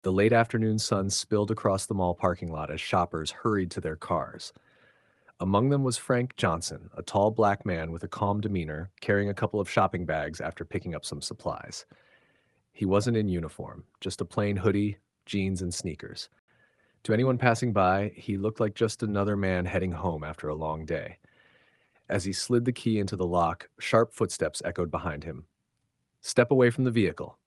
The late afternoon sun spilled across the mall parking lot as shoppers hurried to their cars. Among them was Frank Johnson, a tall black man with a calm demeanor, carrying a couple of shopping bags after picking up some supplies. He wasn't in uniform, just a plain hoodie, jeans, and sneakers. To anyone passing by, he looked like just another man heading home after a long day. As he slid the key into the lock, sharp footsteps echoed behind him. "Step away from the vehicle."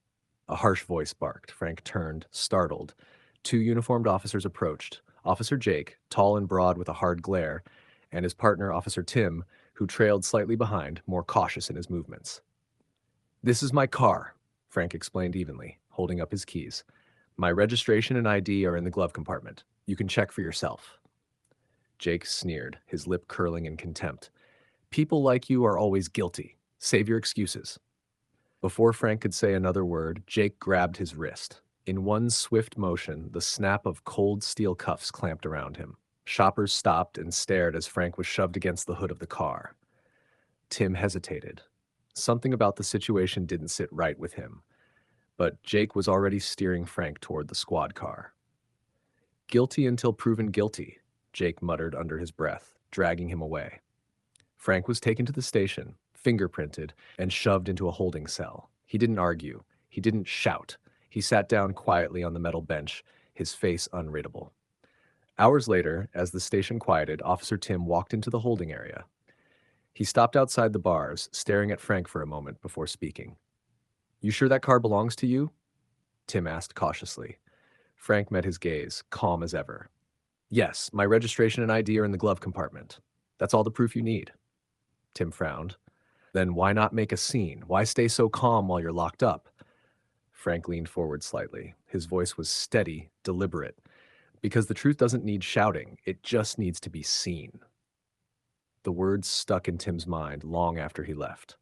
A harsh voice barked. Frank turned, startled. Two uniformed officers approached. Officer Jake, tall and broad with a hard glare, and his partner, Officer Tim, who trailed slightly behind, more cautious in his movements. "This is my car," Frank explained evenly, holding up his keys. "My registration and ID are in the glove compartment. You can check for yourself." Jake sneered, his lip curling in contempt. "People like you are always guilty. Save your excuses." Before Frank could say another word, Jake grabbed his wrist. In one swift motion, the snap of cold steel cuffs clamped around him. Shoppers stopped and stared as Frank was shoved against the hood of the car. Tim hesitated. Something about the situation didn't sit right with him, but Jake was already steering Frank toward the squad car. "Guilty until proven guilty," Jake muttered under his breath, dragging him away. Frank was taken to the station, fingerprinted, and shoved into a holding cell. He didn't argue. He didn't shout. He sat down quietly on the metal bench, his face unreadable. Hours later, as the station quieted, Officer Tim walked into the holding area. He stopped outside the bars, staring at Frank for a moment before speaking. "You sure that car belongs to you?" Tim asked cautiously. Frank met his gaze, calm as ever. "Yes, my registration and ID are in the glove compartment. That's all the proof you need." Tim frowned. "Then why not make a scene? Why stay so calm while you're locked up?" Frank leaned forward slightly. His voice was steady, deliberate. "Because the truth doesn't need shouting, it just needs to be seen." The words stuck in Tim's mind long after he left.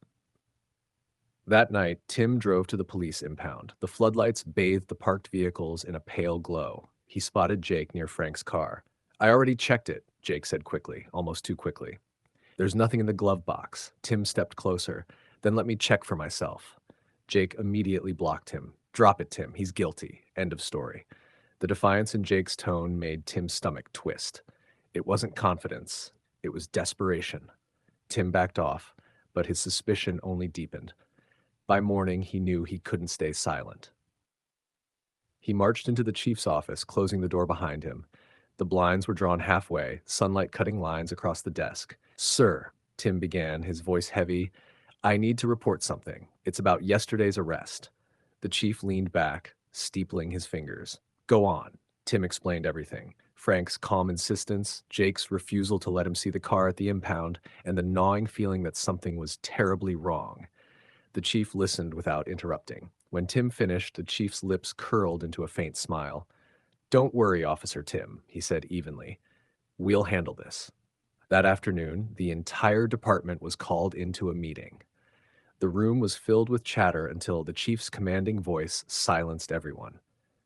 That night, Tim drove to the police impound. The floodlights bathed the parked vehicles in a pale glow. He spotted Jake near Frank's car. "I already checked it," Jake said quickly, almost too quickly. "There's nothing in the glove box." Tim stepped closer. "Then let me check for myself." Jake immediately blocked him. "Drop it, Tim. He's guilty." End of story. The defiance in Jake's tone made Tim's stomach twist. It wasn't confidence. It was desperation. Tim backed off, but his suspicion only deepened. By morning, he knew he couldn't stay silent. He marched into the chief's office, closing the door behind him. The blinds were drawn halfway, sunlight cutting lines across the desk. "Sir," Tim began, his voice heavy, "I need to report something. It's about yesterday's arrest." The chief leaned back, steepling his fingers. "Go on." Tim explained everything. Frank's calm insistence, Jake's refusal to let him see the car at the impound, and the gnawing feeling that something was terribly wrong. The chief listened without interrupting. When Tim finished, the chief's lips curled into a faint smile. "Don't worry, Officer Tim," he said evenly. "We'll handle this." That afternoon, the entire department was called into a meeting. The room was filled with chatter until the chief's commanding voice silenced everyone.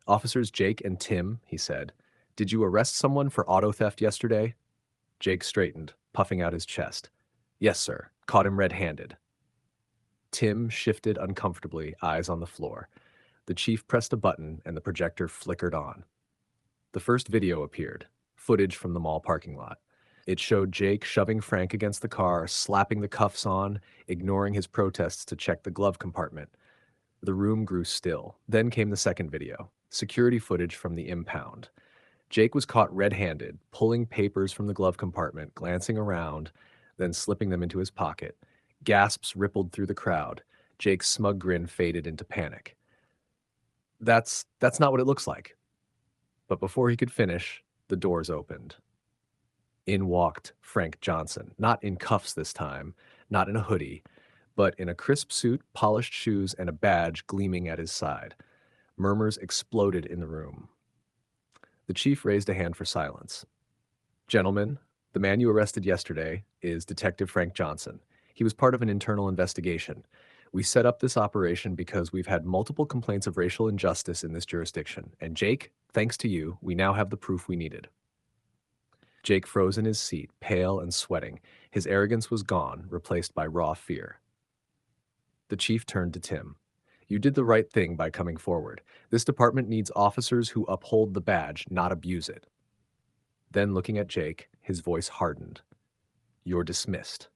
"Officers Jake and Tim," he said, "did you arrest someone for auto theft yesterday?" Jake straightened, puffing out his chest. "Yes, sir. Caught him red-handed." Tim shifted uncomfortably, eyes on the floor. The chief pressed a button and the projector flickered on. The first video appeared, footage from the mall parking lot. It showed Jake shoving Frank against the car, slapping the cuffs on, ignoring his protests to check the glove compartment. The room grew still. Then came the second video, security footage from the impound. Jake was caught red-handed, pulling papers from the glove compartment, glancing around, then slipping them into his pocket. Gasps rippled through the crowd. Jake's smug grin faded into panic. That's not what it looks like." But before he could finish, the doors opened. In walked Frank Johnson, not in cuffs this time, not in a hoodie, but in a crisp suit, polished shoes, and a badge gleaming at his side. Murmurs exploded in the room. The chief raised a hand for silence. "Gentlemen, the man you arrested yesterday is Detective Frank Johnson. He was part of an internal investigation. We set up this operation because we've had multiple complaints of racial injustice in this jurisdiction. And Jake, thanks to you, we now have the proof we needed." Jake froze in his seat, pale and sweating. His arrogance was gone, replaced by raw fear. The chief turned to Tim. You did the right thing by coming forward. This department needs officers who uphold the badge, not abuse it. Then, looking at Jake, his voice hardened. You're dismissed.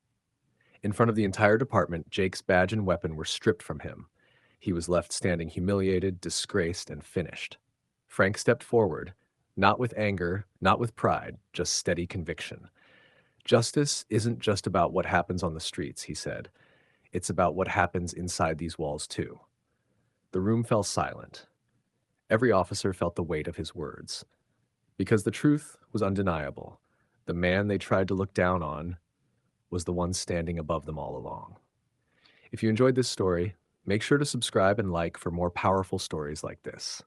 In front of the entire department, Jake's badge and weapon were stripped from him. He was left standing humiliated, disgraced, and finished. Frank stepped forward, not with anger, not with pride, just steady conviction. Justice isn't just about what happens on the streets, he said. It's about what happens inside these walls, too. The room fell silent. Every officer felt the weight of his words. Because the truth was undeniable. The man they tried to look down on was the one standing above them all along. If you enjoyed this story, make sure to subscribe and like for more powerful stories like this.